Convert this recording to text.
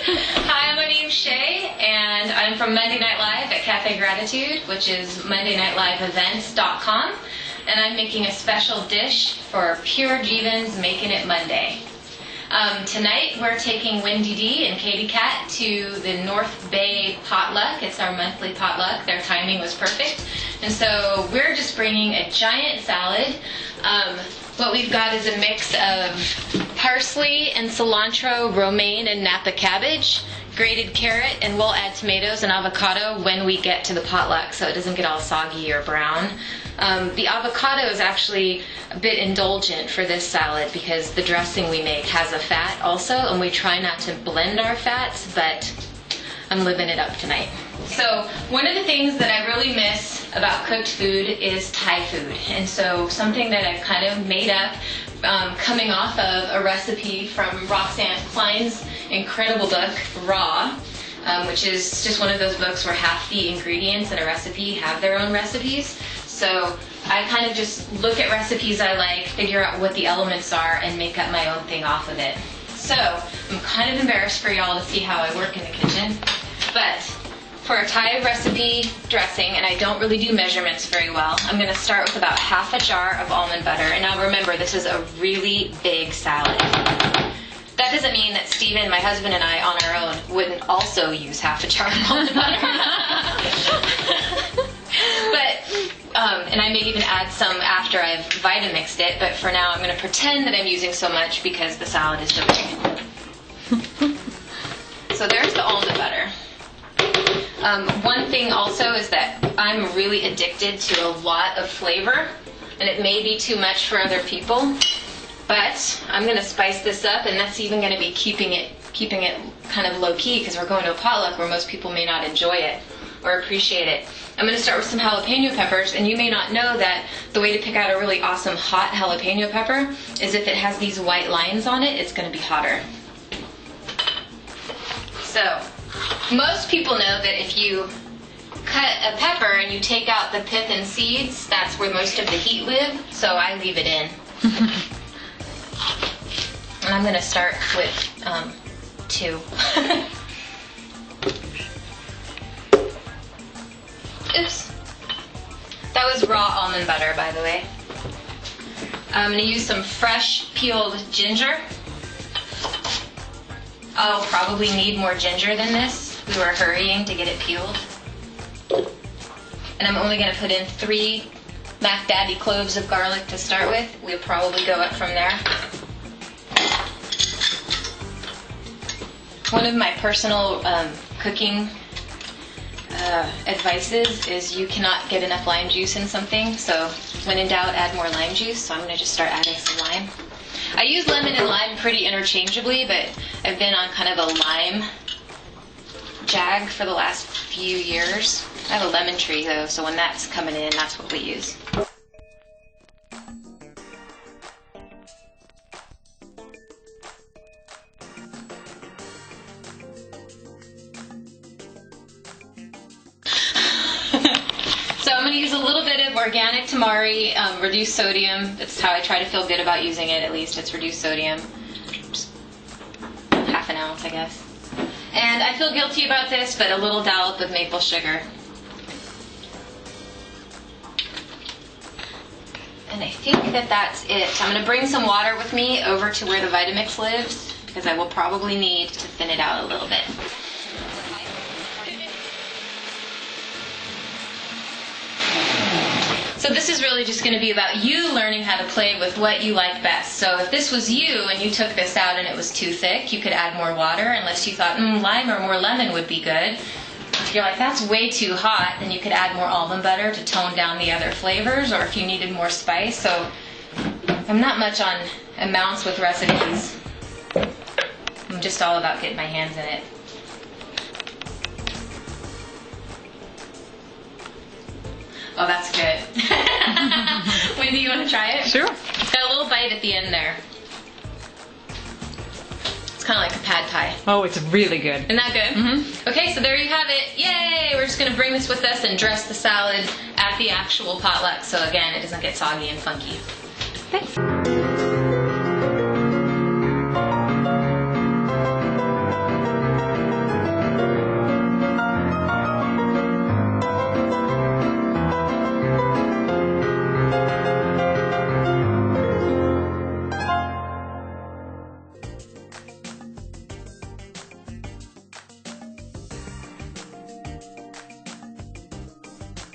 Hi, my name's Shea, and I'm from Monday Night Live at Cafe Gratitude, which is MondayNightLiveEvents.com, and I'm making a special dish for Pure Jeevan's Making It Monday. Tonight we're taking Wendi Dee and Katie Cat to the North Bay potluck. It's our monthly potluck. Their timing was perfect. And so we're just bringing a giant salad. What we've got is a mix of parsley and cilantro, romaine and Napa cabbage, grated carrot, and we'll add tomatoes and avocado when we get to the potluck so it doesn't get all soggy or brown. The avocado is actually a bit indulgent for this salad because the dressing we make has a fat also, and we try not to blend our fats, but I'm living it up tonight. So one of the things that I really miss about cooked food is Thai food, and so something that I've kind of made up coming off of a recipe from Roxanne Klein's incredible book, Raw, which is just one of those books where half the ingredients in a recipe have their own recipes. So I kind of just look at recipes I like, figure out what the elements are, and make up my own thing off of it. So I'm kind of embarrassed for y'all to see how I work in the kitchen, but for a Thai recipe dressing, and I don't really do measurements very well, I'm going to start with about half a jar of almond butter. And now remember, this is a really big salad. That doesn't mean that Steven, my husband, and I on our own wouldn't also use half a jar of almond butter. And I may even add some after I've Vitamixed it, but for now I'm going to pretend that I'm using so much because the salad is so big. So there's the almond butter. One thing also is that I'm really addicted to a lot of flavor, and it may be too much for other people, but I'm going to spice this up, and that's even going to be keeping it kind of low-key because we're going to a potluck where most people may not enjoy it or appreciate it. I'm going to start with some jalapeno peppers, and you may not know that the way to pick out a really awesome hot jalapeno pepper is if it has these white lines on it, it's going to be hotter. So most people know that if you cut a pepper and you take out the pith and seeds, that's where most of the heat live, so I leave it in. And I'm going to start with 2. Oops. That was raw almond butter, by the way. I'm going to use some fresh peeled ginger. I'll probably need more ginger than this. We were hurrying to get it peeled. And I'm only going to put in 3 Mac Daddy cloves of garlic to start with. We'll probably go up from there. One of my personal cooking advices is you cannot get enough lime juice in something, so when in doubt, add more lime juice. So I'm going to just start adding some lime. I use lemon and lime pretty interchangeably, but I've been on kind of a lime jag for the last few years. I have a lemon tree though, so when that's coming in, that's what we use. So I'm going to use a little bit of organic tamari, reduced sodium. That's how I try to feel good about using it, at least. It's reduced sodium. Just half an ounce, I guess. And I feel guilty about this, but a little dollop of maple sugar. And I think that that's it. I'm going to bring some water with me over to where the Vitamix lives, because I will probably need to thin it out a little bit. So this is really just going to be about you learning how to play with what you like best. So if this was you and you took this out and it was too thick, you could add more water unless you thought lime or more lemon would be good. If you're like, that's way too hot, then you could add more almond butter to tone down the other flavors, or if you needed more spice. So I'm not much on amounts with recipes. I'm just all about getting my hands in it. Oh, that's good. Wendi, you want to try it? Sure. It's got a little bite at the end there. It's kind of like a pad thai. Oh, it's really good. Isn't that good? Mm-hmm. Okay, so there you have it. Yay! We're just going to bring this with us and dress the salad at the actual potluck, so again, it doesn't get soggy and funky. Thanks.